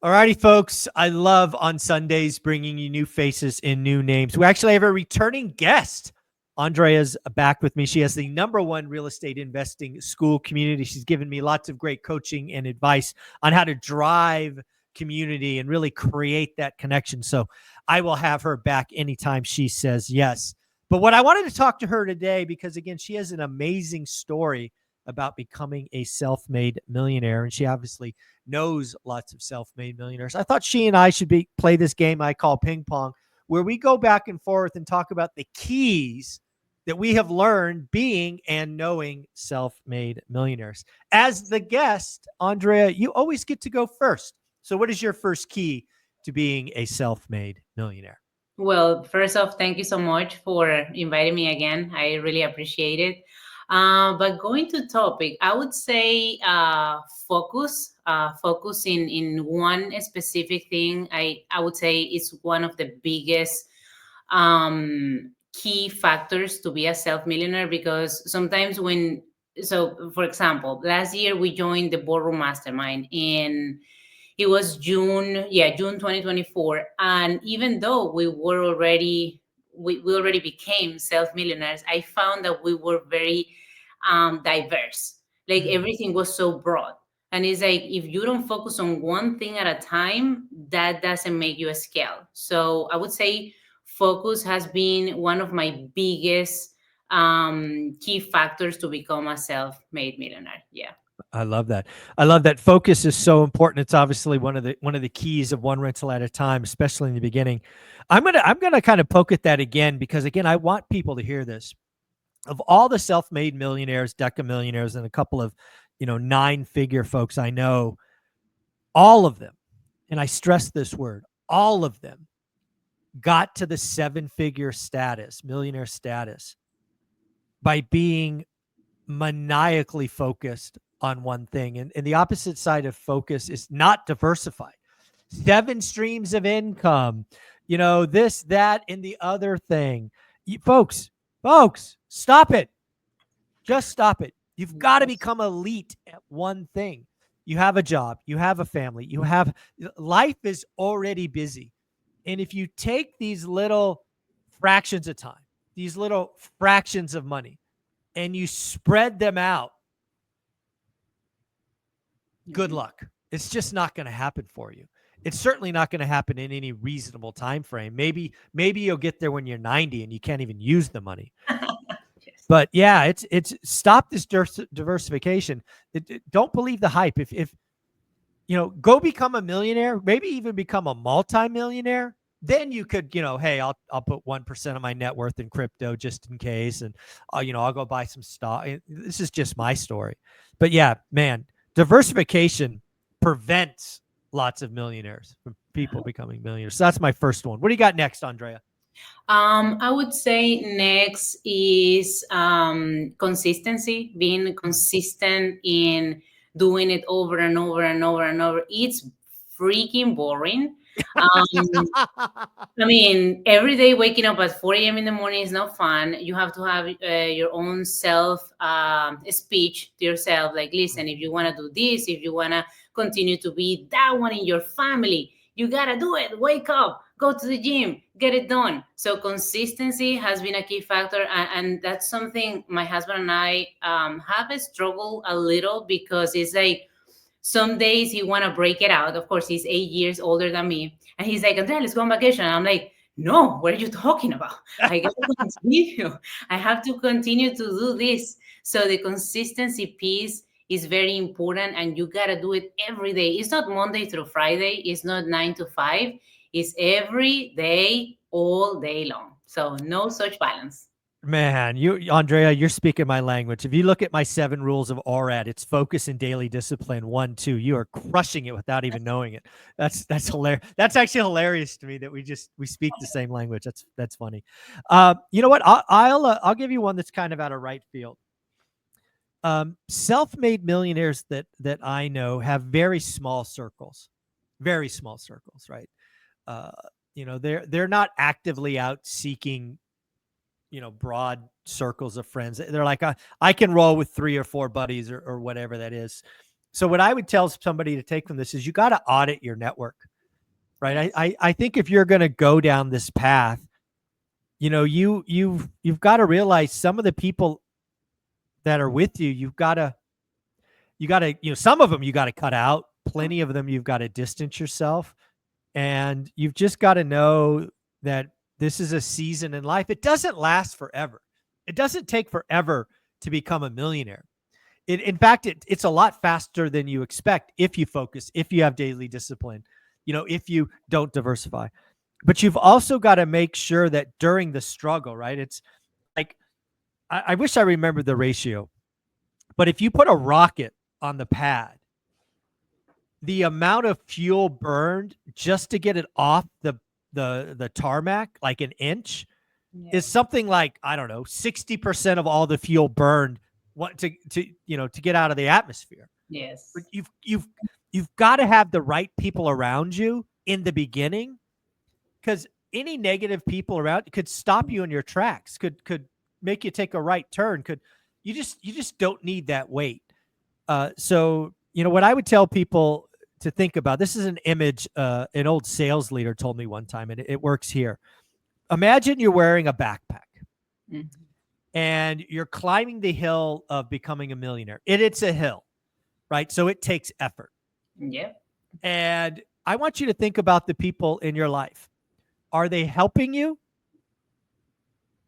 All righty, folks. I love on Sundays bringing you new faces and new names. We actually have a returning guest. Andrea's back with me. She has the #1 real estate investing school community. She's given me lots of great coaching and advice on how to drive community and really create that connection. So I will have her back anytime she says yes. But what I wanted to talk to her today, because again, she has an amazing story about becoming a self-made millionaire. And she obviously knows lots of self-made millionaires. I thought she and I should play this game I call ping pong, where we go back and forth and talk about the keys that we have learned being and knowing self-made millionaires. As the guest, Andrea, you always get to go first. So what is your first key to being a self-made millionaire? Well, first off, thank you so much for inviting me again. I really appreciate it. But going to topic, I would say focus in one specific thing. I would say it's one of the biggest key factors to be a self millionaire, because sometimes for example, last year we joined the boardroom mastermind in it was June 2024. And even though we already became self millionaires, I found that we were very diverse. Like everything was so broad. And it's like if you don't focus on one thing at a time, that doesn't make you a scale. So I would say focus has been one of my biggest key factors to become a self-made millionaire. Yeah. I love that. I love that. Focus is so important. It's obviously one of the keys of one rental at a time, especially in the beginning. I'm gonna kind of poke at that again, because again, I want people to hear this. Of all the self-made millionaires, deca millionaires, and a couple of 9-figure folks I know, all of them, and I stress this word, all of them got to the 7-figure status, millionaire status, by being maniacally focused on one thing. And the opposite side of focus is not diversified. 7 streams of income, this, that, and the other thing. Folks, stop it. Just stop it. You've got to become elite at one thing. You have a job, you have a family, life is already busy. And if you take these little fractions of time, these little fractions of money, and you spread them out, good luck. It's just not going to happen for you. It's certainly not going to happen in any reasonable time frame. Maybe you'll get there when you're 90 and you can't even use the money. Yes. But yeah, it's stop this diversification. Don't believe the hype. If go become a millionaire, maybe even become a multimillionaire. Then you could, hey, I'll put 1% of my net worth in crypto just in case, and I'll go buy some stock. This is just my story. But yeah, man, diversification prevents lots of millionaires from people becoming millionaires. So that's my first one. What do you got next, Andrea? I would say next is consistency, being consistent in doing it over and over and over and over. It's freaking boring. Um, I mean, every day waking up at 4 a.m. in the morning is not fun. You have to have your own self speech to yourself. Like, listen, if you want to do this, if you want to continue to be that one in your family, you got to do it. Wake up, go to the gym, get it done. So consistency has been a key factor. And that's something my husband and I have a struggle a little, because it's like, some days he want to break it out. Of course, he's 8 years older than me. And he's like, Andrea, let's go on vacation. And I'm like, no, what are you talking about? I got to continue. I have to continue to do this. So the consistency piece is very important, and you got to do it every day. It's not Monday through Friday. It's not 9 to 5. It's every day, all day long. So no such balance. Man, Andrea, you're speaking my language. If you look at my 7 rules of ORAD, it's focus and daily discipline. 1, 2. You are crushing it without even knowing it. That's hilarious. That's actually hilarious to me that we speak the same language. That's funny. You know what? I'll give you one that's kind of out of right field. Self-made millionaires that I know have very small circles, right? They're not actively out seeking broad circles of friends. They're like, I can roll with 3 or 4 buddies or whatever that is. So what I would tell somebody to take from this is you got to audit your network, right? I think if you're going to go down this path, you've got to realize some of the people that are with you, some of them you got to cut out. Plenty of them you've got to distance yourself, and you've just got to know that this is a season in life. It doesn't last forever. It doesn't take forever to become a millionaire. In fact, it's a lot faster than you expect if you focus, if you have daily discipline, if you don't diversify. But you've also got to make sure that during the struggle, right? It's like, I wish I remembered the ratio, but if you put a rocket on the pad, the amount of fuel burned just to get it off the tarmac, like an inch, is something like, I don't know, 60% of all the fuel burned to get out of the atmosphere. Yes. But you've got to have the right people around you in the beginning, because any negative people around could stop you in your tracks, could make you take a right turn. You just don't need that weight. So what I would tell people to think about, this is an image an old sales leader told me one time, and it works here. Imagine you're wearing a backpack. Mm-hmm. And you're climbing the hill of becoming a millionaire. It's a hill, right? So it takes effort. Yeah. And I want you to think about the people in your life. Are they helping you,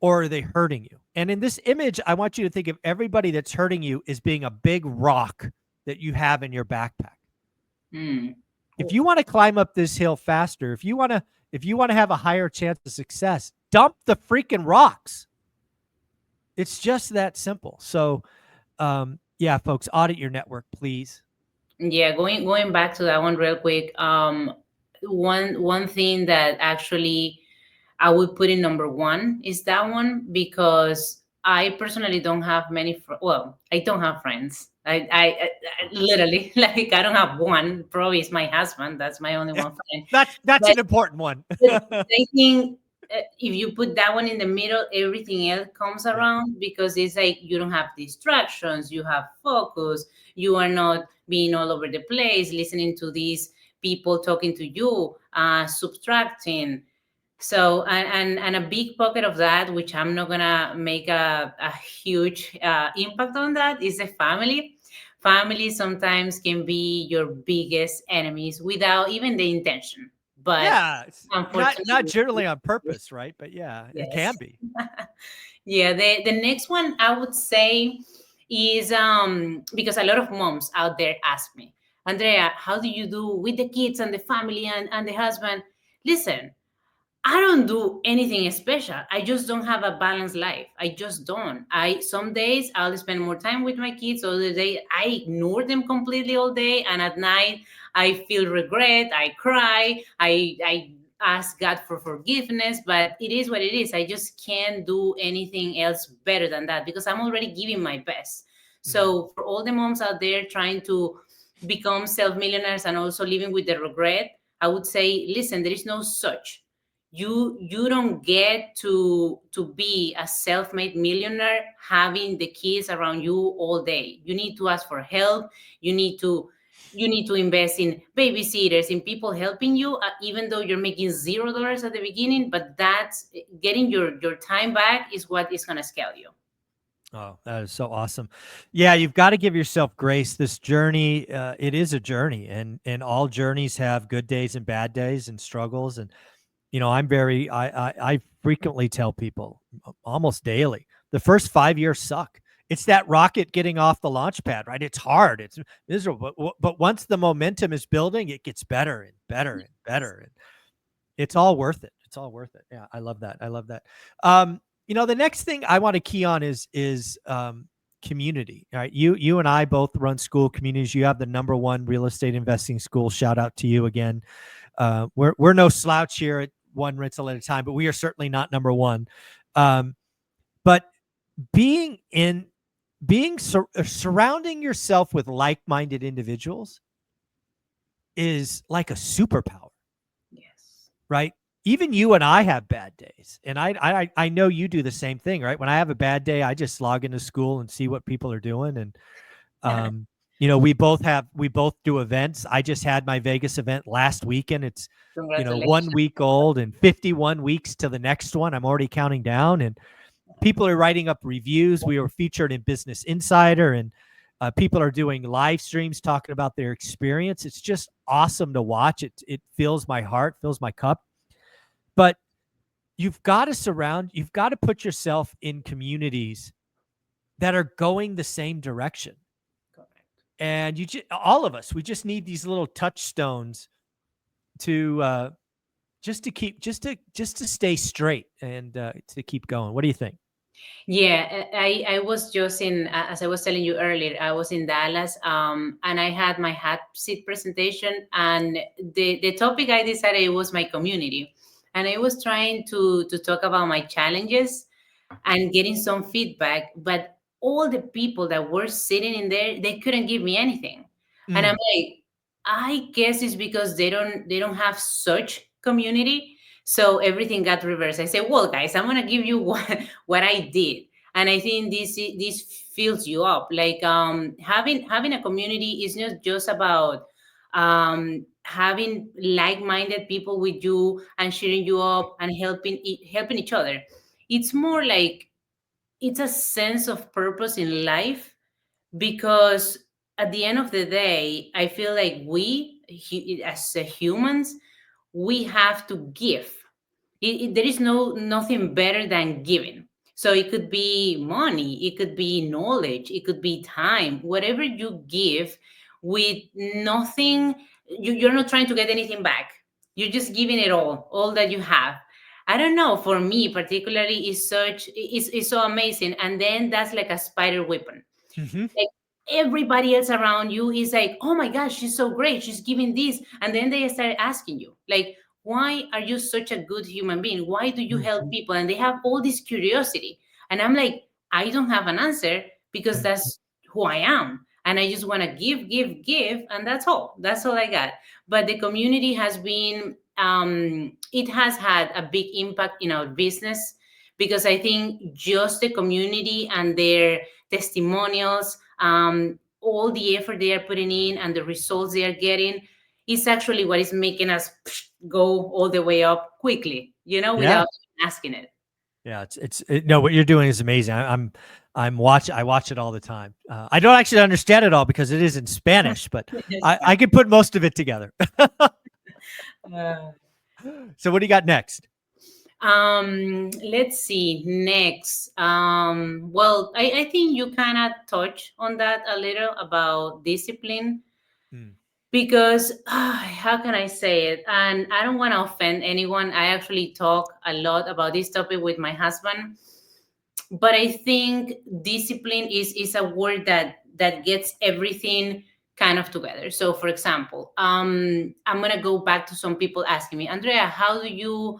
or are they hurting you? And in this image, I want you to think of everybody that's hurting you as being a big rock that you have in your backpack. Mm. If you want to climb up this hill faster, if you want to have a higher chance of success, dump the freaking rocks. It's just that simple. So, yeah, folks, audit your network, please. Yeah, going back to that one real quick. One thing that actually I would put in number one is that one, because I personally don't have many. Well, I don't have friends. I literally, like, I don't have one. Probably it's my husband. That's my only one friend. That's an important one. I think if you put that one in the middle, everything else comes around, because it's like you don't have distractions, you have focus, you are not being all over the place, listening to these people talking to you, subtracting. So, and a big pocket of that, which I'm not gonna make a huge impact on, that is the family. Family sometimes can be your biggest enemies without even the intention. But yeah, unfortunately, not generally on purpose, right? But yeah, yes. It can be. Yeah, the next one I would say is because a lot of moms out there ask me, Andrea, how do you do with the kids and the family and the husband? Listen, I don't do anything special. I just don't have a balanced life. I just don't. Some days I'll spend more time with my kids. Other days I ignore them completely all day, and at night I feel regret. I cry. I ask God for forgiveness. But it is what it is. I just can't do anything else better than that, because I'm already giving my best. So for all the moms out there trying to become self-millionaires and also living with the regret, I would say, listen, there is no such. You don't get to be a self-made millionaire having the kids around you all day. You need to ask for help. You need to invest in babysitters, in people helping you, even though you're making $0 at the beginning. But that's getting your time back is what is going to scale you. Oh, that is so awesome. Yeah, you've got to give yourself grace. This journey, it is a journey, and all journeys have good days and bad days and struggles. And I frequently tell people, almost daily, the first 5 years suck. It's that rocket getting off the launch pad, right? It's hard. It's miserable. But once the momentum is building, it gets better and better and better. And it's all worth it. It's all worth it. Yeah, I love that. I love that. The next thing I want to key on is community. All right. You and I both run school communities. You have the #1 real estate investing school. Shout out to you again. We're no slouch here at one rental at a time, but we are certainly not #1. But surrounding yourself with like-minded individuals is like a superpower. Yes. Right. Even you and I have bad days, and I know you do the same thing, right? When I have a bad day, I just log into school and see what people are doing, and We both do events. I just had my Vegas event last weekend. It's, 1 Congratulations. week old and 51 weeks to the next one. I'm already counting down, and people are writing up reviews. We were featured in Business Insider, and people are doing live streams talking about their experience. It's just awesome to watch. It fills my heart, fills my cup. But you've got to put yourself in communities that are going the same direction. Correct. And all of us, we just need these little touchstones to just to stay straight and to keep going. What do you think? Yeah, I was just in, as I was telling you earlier, I was in Dallas, and I had my hot seat presentation, and the topic I decided was my community, and I was trying to talk about my challenges and getting some feedback, but all the people that were sitting in there, they couldn't give me anything, and I'm Mm. like, I guess it's because they don't have such community. So everything got reversed. I said, well, guys, I'm gonna give you what I did, and I think this fills you up. Like, having a community is not just about having like-minded people with you and cheering you up and helping each other. It's more like it's a sense of purpose in life, because at the end of the day, I feel like as humans, we have to give. There is nothing better than giving. So it could be money, it could be knowledge, it could be time, whatever you give with nothing. You're not trying to get anything back. You're just giving it all that you have. I don't know, for me particularly, is so amazing. And then that's like a spider weapon. Hmm. Like, everybody else around you is like, oh my gosh, she's so great, she's giving this, and then they start asking you like, why are you such a good human being, why do you help Hmm. people? And they have all this curiosity, and I'm like, I don't have an answer, because Hmm. that's who I am, and I just want to give, and that's all I got. But the community has been, it has had a big impact in our business, because I think just the community and their testimonials, all the effort they are putting in and the results they are getting, is actually what is making us go all the way up quickly, Yeah. without asking it. Yeah, no, what you're doing is amazing. I watch it all the time. I don't actually understand it all because it is in Spanish, but It's I can put most of it together. fine. So what do you got next? Let's see next. Well, I think you kind of touch on that a little about discipline, Mm. because how can I say it? And I don't want to offend anyone. I actually talk a lot about this topic with my husband, but I think discipline is a word that gets everything kind of together. So, for example, I'm gonna go back to some people asking me, Andrea, how do you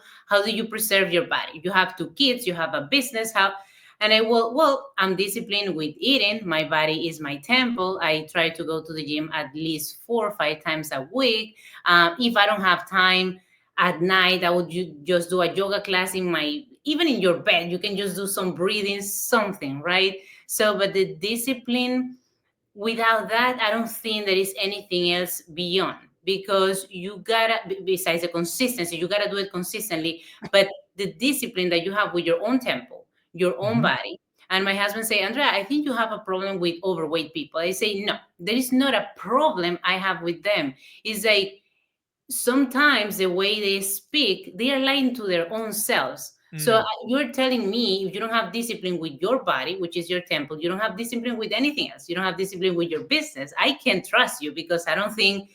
preserve your body? You have two kids, you have a business, how? And I will, well, I'm disciplined with eating. My body is my temple. I try to go to the gym at least 4 or 5 times a week. If I don't have time at night, I would just do a yoga class in my, even in your bed. You can just do some breathing, something, right? So, but the discipline, without that, I don't think there is anything else beyond, because you gotta, besides the consistency, you gotta do it consistently. But the discipline that you have with your own tempo, your own Hmm. body. And my husband say, Andrea, I think you have a problem with overweight people. I say, no, there is not a problem I have with them. It's like, sometimes the way they speak, they are lying to their own selves. So Mm. you're telling me, if you don't have discipline with your body, which is your temple, you don't have discipline with anything else. You don't have discipline with your business. I can't trust you, because I don't think,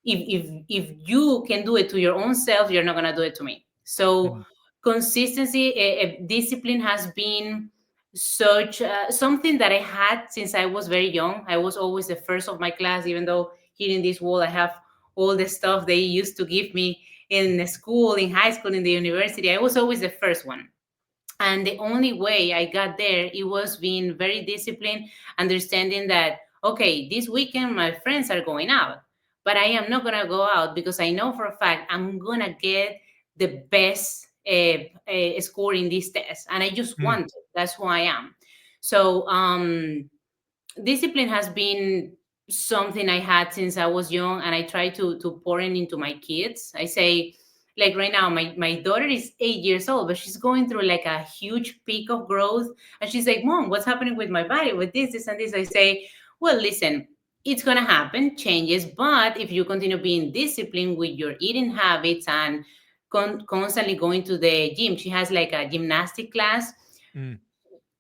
if you can do it to your own self, you're not gonna do it to me. So Mm. consistency, discipline has been such something that I had since I was very young. I was always the first of my class, even though here in this world I have all the stuff they used to give me in the school, in high school, in the university. I was always the first one. And the only way I got there, it was being very disciplined, understanding that, okay, this weekend my friends are going out, but I am not gonna go out, because I know for a fact I'm gonna get the best score in this test, and I just Mm. want to. That's who I am. So discipline has been something I had since I was young, and I try to pour it into my kids. I say, like right now, my daughter is 8 years old, but she's going through like a huge peak of growth, and she's like, "Mom, what's happening with my body, with this, and this?" I say, "Well, listen, it's gonna happen, changes, but if you continue being disciplined with your eating habits and constantly going to the gym, she has like a gymnastic class, Mm.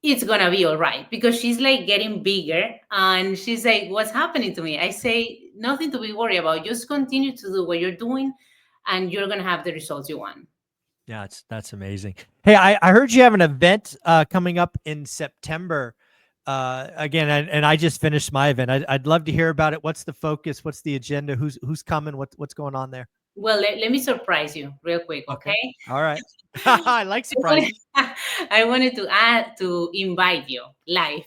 it's gonna be all right," because she's like getting bigger and she's like, "What's happening to me?" I say, "Nothing to be worried about, just continue to do what you're doing and you're gonna have the results you want." Yeah, that's amazing. Hey, I heard you have an event coming up in September. Again, and I just finished my event. I'd love to hear about it. What's the focus? What's the agenda? Who's coming? What's going on there? Well, let me surprise you real quick, Okay. okay? All right. I like surprises. I wanted to add to invite you live,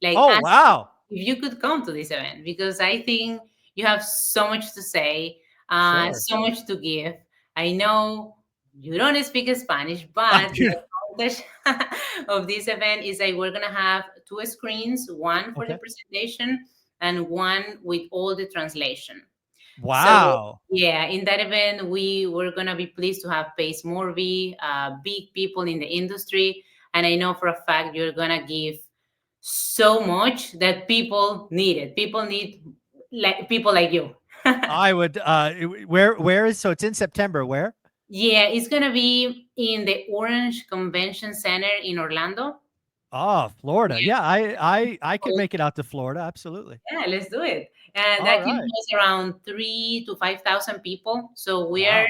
like Oh, ask wow. if you could come to this event, because I think you have so much to say, Sure. so much to give. I know you don't speak Spanish, but the advantage of this event is that we're gonna have two screens, one for the Okay. presentation and one with all the translation. So Wow. yeah, in that event, we were gonna be pleased to have Pace Morby, big people in the industry, and I know for a fact you're gonna give so much that people need it. People need like people like you. I would where is so it's in September, where? Yeah, it's gonna be in the Orange Convention Center in Orlando. Oh, Florida. Yeah, Yeah, I could make it out to Florida, absolutely. yeah, let's do it. And All that can right. host around 3 to 5,000 people. So Wow.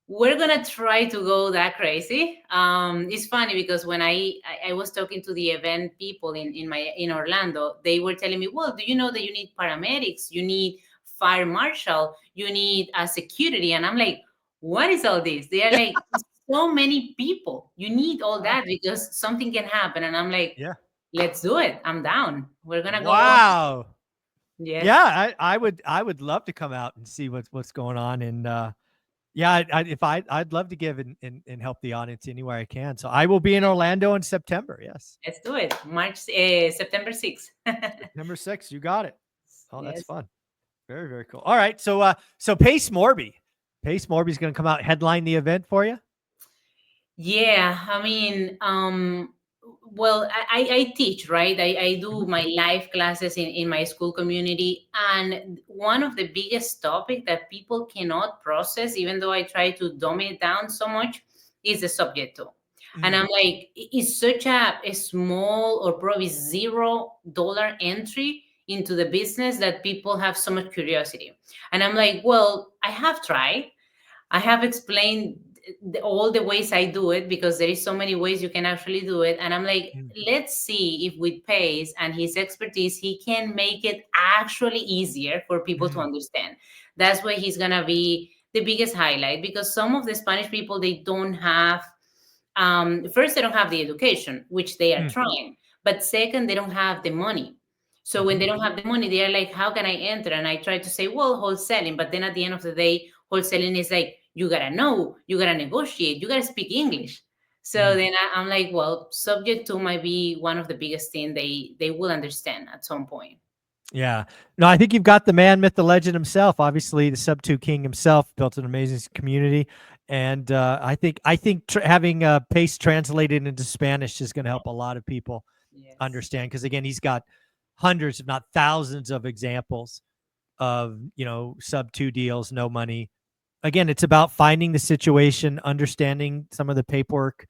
we're gonna try to go that crazy. It's funny because when I was talking to the event people in Orlando, they were telling me, "Well, do you know that you need paramedics, you need fire marshal, you need a security?" And I'm like, "What is all this?" They are like, "So many people, you need all Wow. that because something can happen." And I'm like, Yeah. "Let's do it. I'm down. We're gonna go all." Wow. Yes, Yeah, I would love to come out and see what's going on, and yeah, if I'd love to give and help the audience anywhere I can. So I will be in Orlando in September. Yes, let's do it. September 6th. September 6th. You got it. Oh, that's Yes. fun. Very very cool. All right, so Pace Morby's going to come out headline the event for you. Yeah, I mean, well, I teach, right? I do Mhm. my live classes in my school community. And one of the biggest topic that people cannot process, even though I try to dumb it down so much, is the subject to. And Mm, I'm like, it's such a small or probably $0 entry into the business that people have so much curiosity. And I'm like, well, I have tried. I have explained all the ways I do it because there is so many ways you can actually do it. And I'm like, mm, let's see if with Pace and his expertise, he can make it actually easier for people to mm, understand. That's where he's gonna be the biggest highlight because some of the Spanish people they don't have first they don't have the education, which they are mm, trying, but second they don't have the money. So when mhm, they don't have the money, they are like, how can I enter? And I try to say, well, wholesaling, but then at the end of the day, wholesaling is like, you gotta know, you gotta negotiate, you gotta speak English. So mm. then I'm like, well, subject to might be one of the biggest thing they will understand at some point. Yeah. No, I think you've got the man, myth, the legend himself. Obviously, the Sub Two King himself built an amazing community, and I think having Pace translated into Spanish is going to help a lot of people Yes. understand. Because again, he's got hundreds, if not thousands, of examples of Sub Two deals, no money. Again, it's about finding the situation, understanding some of the paperwork,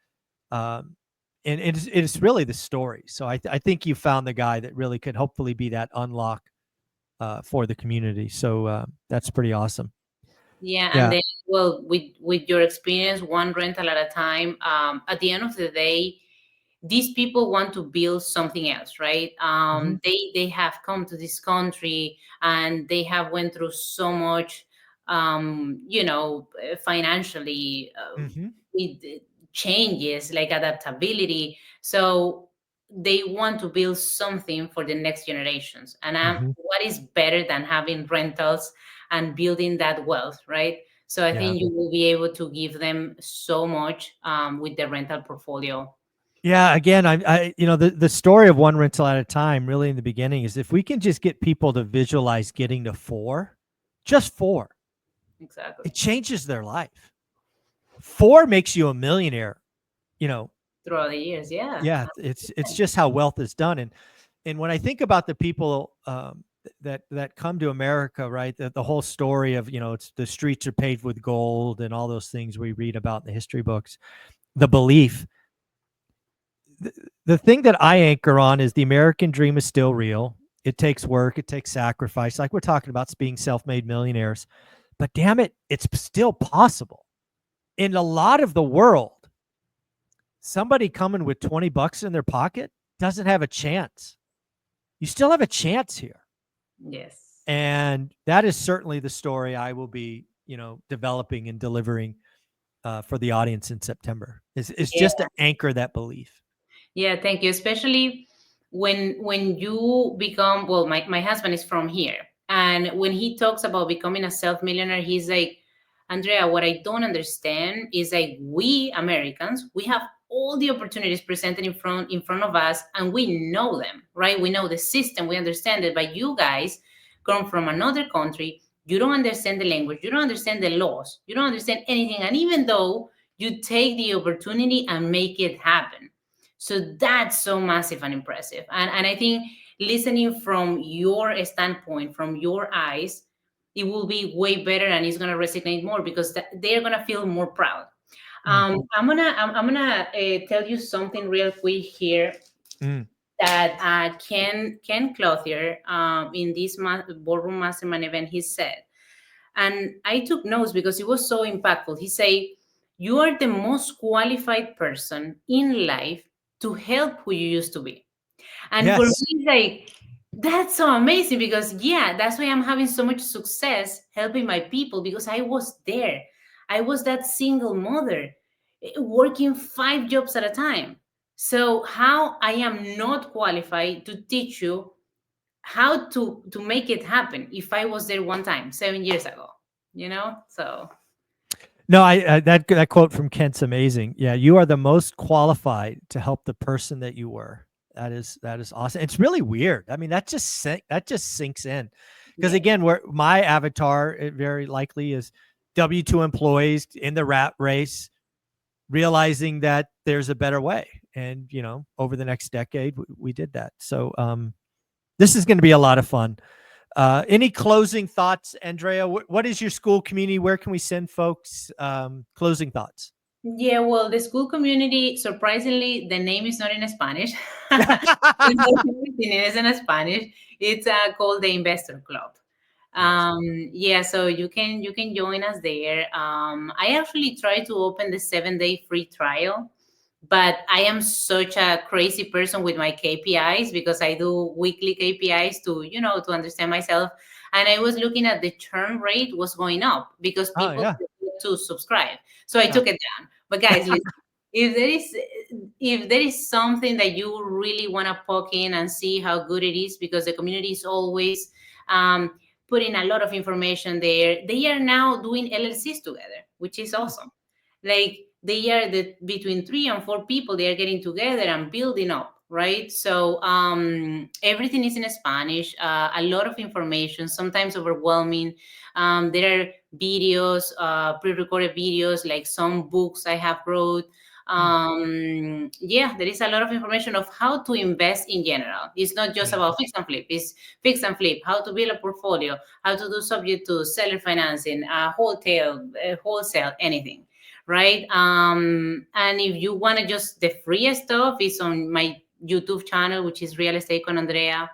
um, and it's really the story. So I think you found the guy that really could hopefully be that unlock for the community. So that's pretty awesome. Yeah, and Yeah. then well, with your experience, one rental at a time. At the end of the day, these people want to build something else, right? Hmm. They have come to this country and they have went through so much, financially, Hmm. with changes like adaptability. So they want to build something for the next generations. And Hmm. what is better than having rentals and building that wealth, right? So I Yeah. think you will be able to give them so much with the rental portfolio. Yeah, again, the story of one rental at a time, really in the beginning, is if we can just get people to visualize getting to four, just four, it Exactly. changes their life. Four makes you a millionaire. You know, Throughout the years, yeah. yeah, it's just how wealth is done. And when I think about the people that come to America, right, the whole story of it's the streets are paved with gold and all those things we read about in the history books, the belief the thing that I anchor on is the American dream is still real. It takes work, it takes sacrifice. Like we're talking about being self-made millionaires, but damn it, it's still possible. In a lot of the world, somebody coming with 20 bucks in their pocket doesn't have a chance. You still have a chance here. Yes. And that is certainly the story I will be, developing and delivering for the audience in September. Is just to anchor that belief. Yeah, thank you. Especially when you become, well, my husband is from here. And when he talks about becoming a self-millionaire, he's like, Andrea, what I don't understand is like we Americans, we have all the opportunities presented in front of us and we know them, right? We know the system, we understand it, but you guys come from another country, you don't understand the language, you don't understand the laws, you don't understand anything. And even though you take the opportunity and make it happen, so that's so massive and impressive. And I think listening from your standpoint, from your eyes, it will be way better and it's gonna resonate more because they're gonna feel more proud. Mm, I'm gonna tell you something real quick here mm. that Ken Clothier in this boardroom mastermind event he said, and I took notes because it was so impactful. He said, "You are the most qualified person in life to help who you used to be." And for me, Yes. it's like, that's so amazing because, yeah, that's why I'm having so much success helping my people because I was there. I was that single mother working 5 jobs at a time. So, how I am not qualified to teach you how to make it happen if I was there one time 7 years ago, So, No, that quote from Kent's amazing. Yeah, you are the most qualified to help the person that you were. That is awesome. It's really weird. I mean, that just sinks in, because yeah. again, where my avatar it very likely is W-2 employees in the rat race, realizing that there's a better way, and over the next decade, we did that. So, this is going to be a lot of fun. Any closing thoughts, Andrea? What is your school community? Where can we send folks? Closing thoughts. Yeah, well, the school community, surprisingly, the name is not in Spanish. It is in Spanish. It's called the Investor Club. Yes. Yeah, so you can join us there. I actually tried to open the 7-day free trial, but I am such a crazy person with my KPIs because I do weekly KPIs to understand myself. And I was looking at the churn rate was going up because Oh people yeah. forget to subscribe. So I Oh. took it down. But guys, listen, if there is if there is something that you really want to poke in and see how good it is, because the community is always putting a lot of information there. They are now doing LLCs together, which is awesome. Like they are between 3 and 4 people, they are getting together and building up, right? So everything is in Spanish, a lot of information, sometimes overwhelming. There are videos, pre-recorded videos, like some books I have wrote. Mm, Yeah, there is a lot of information of how to invest in general. It's not just yeah. about fix and flip, it's fix and flip, how to build a portfolio, how to do subject to seller financing, wholesale, anything, right? And if you want to just the free stuff, is on my YouTube channel, which is Real Estate con Andrea.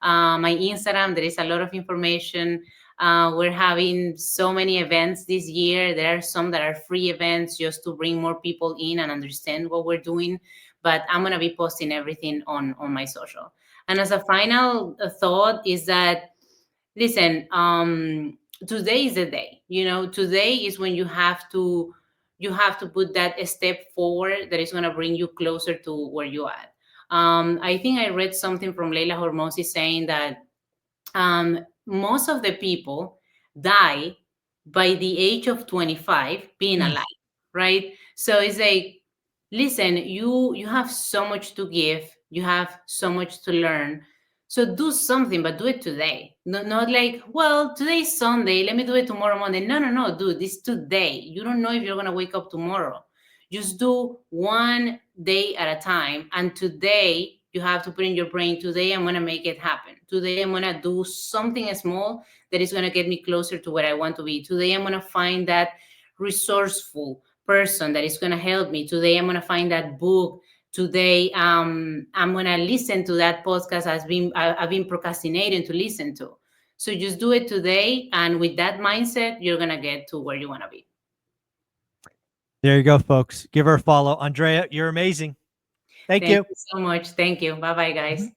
My Instagram, there is a lot of information. We're having so many events this year. There are some that are free events just to bring more people in and understand what we're doing. But I'm gonna be posting everything on my social. And as a final thought is that, listen, today is the day. Today is when you have to put that step forward that is going to bring you closer to where you at. I think I read something from Leila Hormozi saying that most of the people die by the age of 25 being Mm, alive, right? So it's like, listen, you have so much to give, you have so much to learn, so do something, but do it today. Not like, well, today's Sunday, let me do it tomorrow Monday. No, no, no, dude, this today. You don't know if you're gonna wake up tomorrow. Just do one day at a time. And today you have to put in your brain, today I'm gonna make it happen. Today I'm gonna do something small that is gonna get me closer to where I want to be. Today I'm gonna find that resourceful person that is going to help me. Today I'm going to find that book. Today I'm going to listen to that podcast I've been procrastinating to listen to. So just do it today, and with that mindset you're going to get to where you want to be. There you go, folks. Give her a follow. Andrea, you're amazing. Thank Thank you. you so much. Thank you. Bye bye, guys.